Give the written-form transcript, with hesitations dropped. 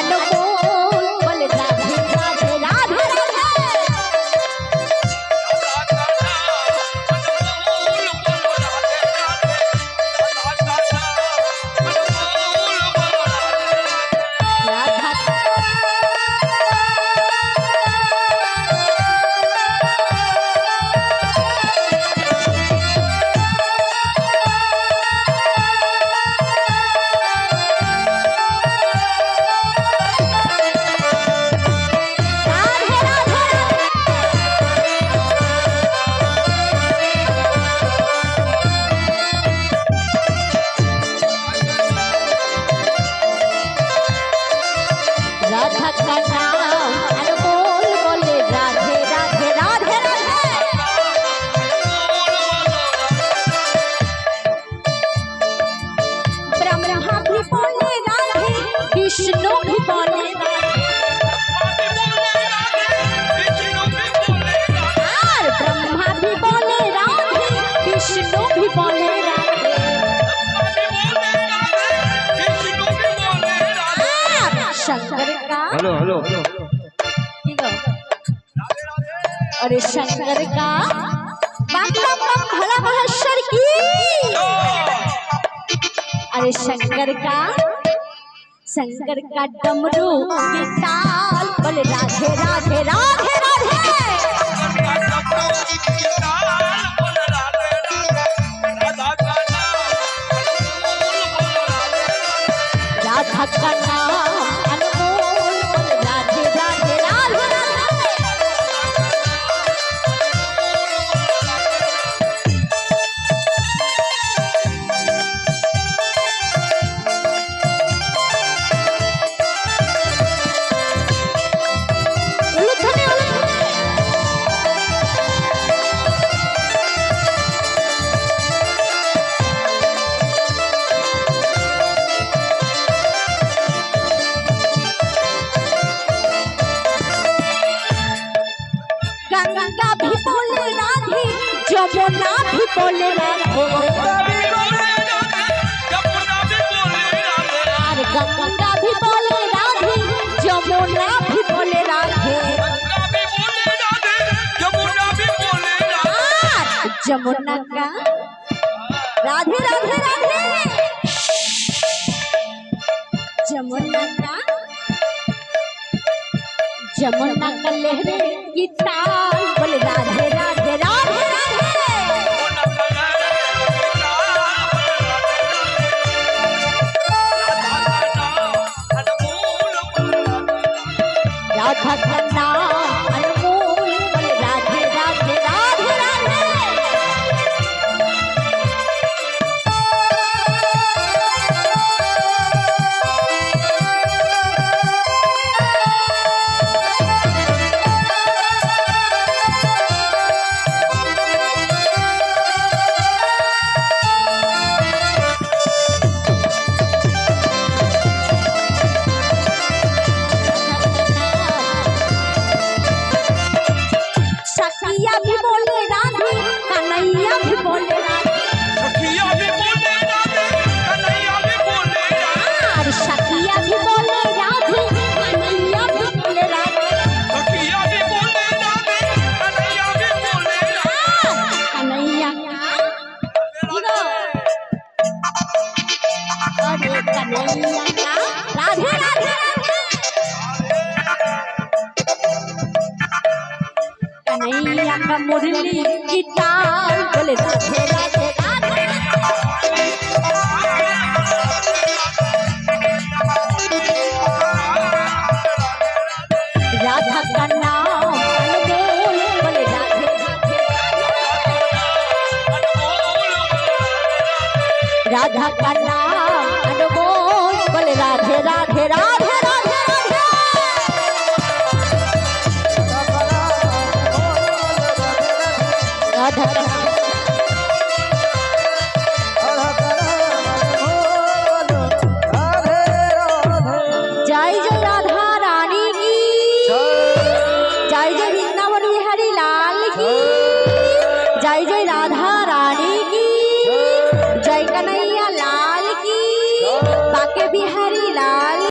अनमोल बोले राधे राधे राधे राधा का नाम अनमोल बोले राधे राधे राधे राधे ब्रह्मा भी बोले राधे विष्णु भी बोले और ब्रह्मा भी बोले राधे विष्णु भी बोले शंकर का हेलो अरे शंकर का बाबा भला महेश्वर की अरे शंकर का डमरू की ताल बोले राधे राधे राधे राधे राधा का नाम अनमोल बोले राधे राधे राधे गंगा भी बोले राधे जमुना भी बोले राधे गंगा भी बोले राधे जमुना भी बोले राधे जमुना का राधे राधे राधे जमुना का लहरे की ताल बोले राधे राधे राधे राधा का नाम अनमोल बोले राधे राधे राधे राधे सखिया भी बोले राधे कन्हैया भी बोले राधे सखिया भी बोले राधे कन्हैया भी बोले और सखिया भी बोले राधे कन्हैया भी बोले राधे सखिया भी बोले राधे कन्हैया भी बोले कन्हैया अरे कन्हैया का राधे राधे कन्हैया का मुरली की ताल बोले राधे राधे राधे राधा का नाम अनमोल बोले राधे राधे राधा का नाम अनमोल बोले राधे राधे राधे